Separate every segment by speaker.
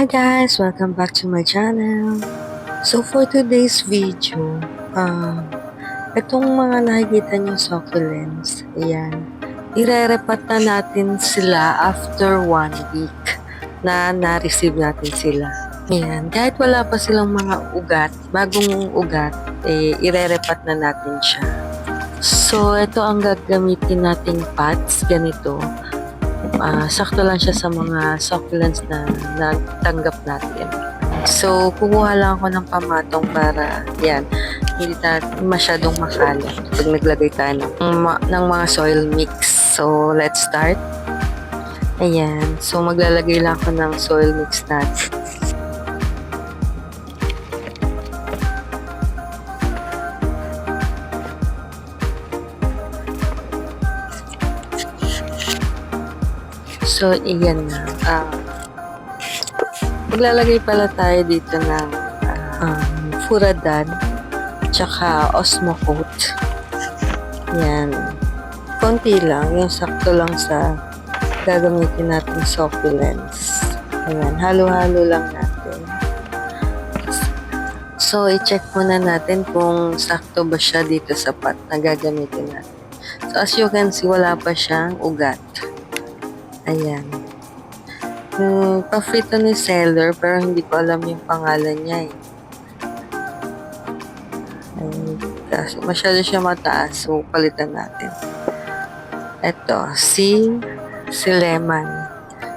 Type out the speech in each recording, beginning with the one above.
Speaker 1: Hi guys! Welcome back to my channel. So for today's video, itong mga nakikita niyong succulents, ayan, ire-repat na natin sila after 1 week na na-receive natin sila. Ayan, kahit wala pa silang mga ugat, bagong ugat, ire-repat na natin siya. So ito ang gagamitin nating pots, ganito. Sakto lang siya sa mga succulents na natanggap natin. So, kukuha lang ako ng pamatong para, yan, hindi masyadong makalat pag naglagay tayo ng mga soil mix. So, let's start. Ayan. So, maglalagay lang ako ng soil mix natin. So, iyan na. Maglalagay pala tayo dito ng Furadan tsaka Osmocoat. Yan. Konti lang. Yung sakto lang sa gagamitin natin succulents. Ayan. Halo-halo lang natin. So, i-check muna natin kung sakto ba siya dito sa pot na gagamitin natin. So, as you can see, wala pa siyang ugat. Ayan. Pa-frito ni seller pero hindi ko alam yung pangalan niya eh. Kasi masyado siya mataas so palitan natin. Ito, si Lemon.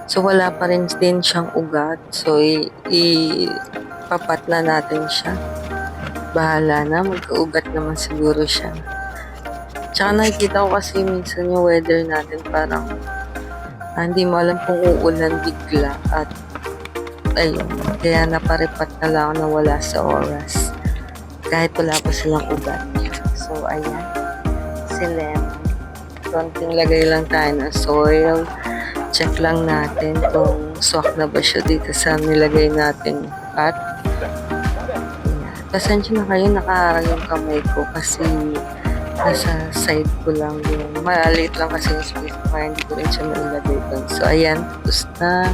Speaker 1: So wala pa rin din siyang ugat. So ipapat na natin siya. Bahala na, magka-ugat naman siguro siya. Tsaka nakikita ko kasi minsan yung weather natin parang hindi mo alam kung uulan bigla at ayun, kaya naparipat na lang na wala sa oras kahit wala pa silang ugat. So ayan, si Lemon, konting lagay lang tayo ng soil, check lang natin kung swak na ba siya dito sa nilagay natin pot. Ayan. Pasensya na kayo, nakaharang yung kamay ko kasi nasa side ko lang yung maliit lang kasi yung space ko kaya hindi ko rin siya mailagay doon. So ayan, tapos na.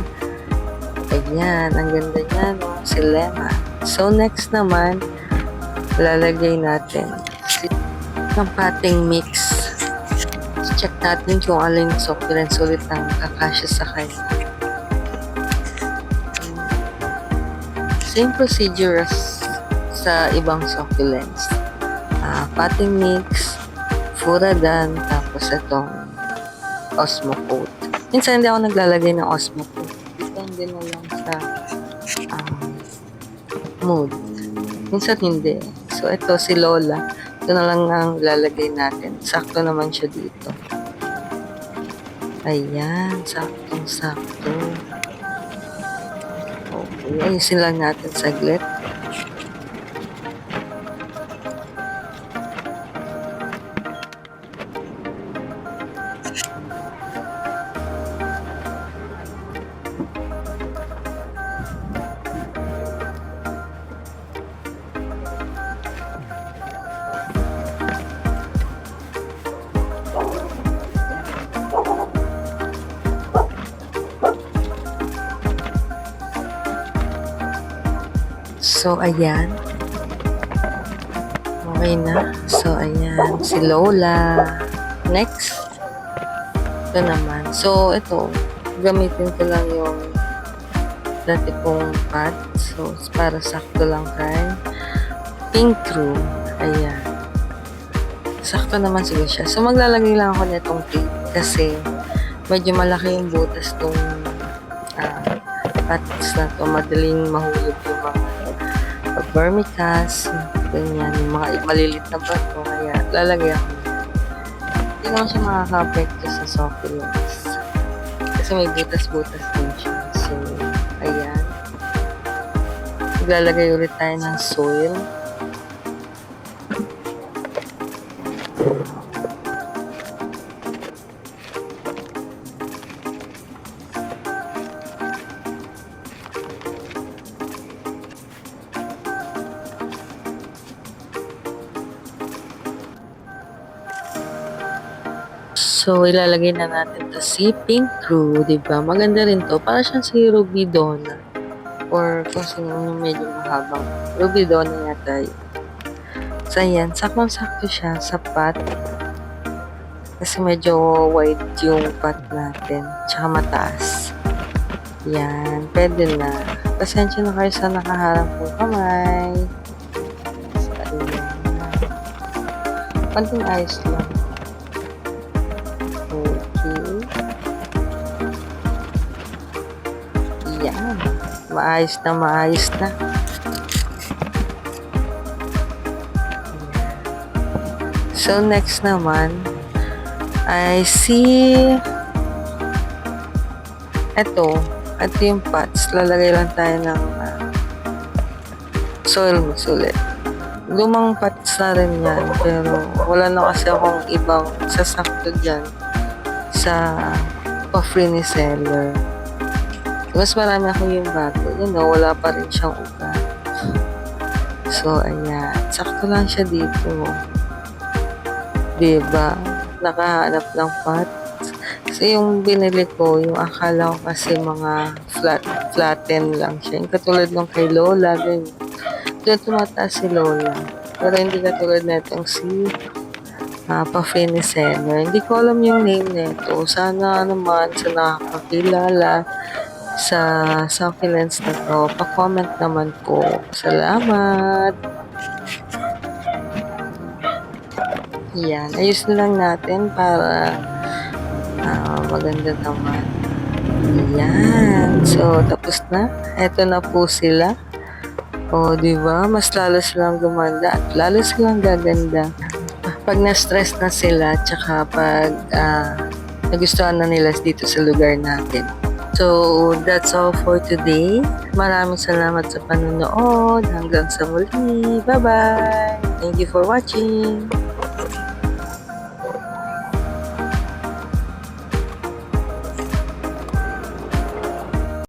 Speaker 1: Ayan, ang ganda niya, no? Si Lemon. So next naman, lalagay natin ng potting mix. So, check natin kung alin succulents ulit ang kakasya sa kanya. Same procedure as sa ibang succulents. Potting mix, Furadan, tapos itong Osmocoat. Minsan hindi ako naglalagay ng Osmocoat. Depende na lang sa mood. Minsan hindi. So ito si Lola. Ito na lang ang lalagay natin. Sakto naman siya dito. Ayan, saktong-sakto. Okay, ayusin lang natin saglit. So, ayan. Okay na. So, ayan. Si Lola. Next. Ito naman. So, ito. Gamitin ko lang yung dati kong pot. So, para sakto lang kay Pink Room. Ayan. Sakto naman siguro siya. So, maglalagay lang ako nitong tape kasi medyo malaki yung butas tong pots na to. Madaling mahulog yung mga vermicast, ganyan, yung mga malilit na bato, kaya lalagay ako. Hindi naman siya makaka-apekto sa succulents. Kasi may butas-butas din siya. So, ayan. Maglalagay ulit tayo ng soil. So, ilalagay na natin to si Pink Roux, diba? Maganda rin to. Para siyang si Ruby Donna. or kung sino yung medyo mahabang. Ruby Donna yata yun. So, ayan. Saktong-sakto siya sa pot. Kasi medyo wide yung pot natin. Tsaka mataas. Yan. Pwede na. Pasensya na kayo sa nakaharang kong kamay. So, ayan. Konting ayos lang. Okay. Yan. Maayos na, maayos na. So, next naman, I see ito yung pots. Lalagay lang tayo ng soil mix ulit. Lumang pots na rin yan, pero wala na kasi akong ibang sasakto dyan sa pa-free ni seller. Mas marami ako yung bago. Wala pa rin siyang ugat. So, ayan. Sakto lang siya dito. Diba? Nakahanap ng pot. Kasi yung binili ko, yung akala ko kasi mga flatten lang siya. Yung katulad ng kay Lola, ganyan. Doon tumataas si Lola. Pero hindi katulad na itong si pa-free ni seller. Hindi ko alam yung name nito. Sana naman sa nakakakilala sa succulents na to, pa-comment naman po. Salamat! Yan. Ayos lang natin para maganda naman. Yan. So, tapos na. Eto na po sila. O, diba? Mas lalo silang gumanda at lalo silang gaganda. Pag na-stress na sila, tsaka pag nagustuhan na nila dito sa lugar natin. So, that's all for today. Maraming salamat sa panonood. Hanggang sa muli. Bye-bye! Thank you for watching!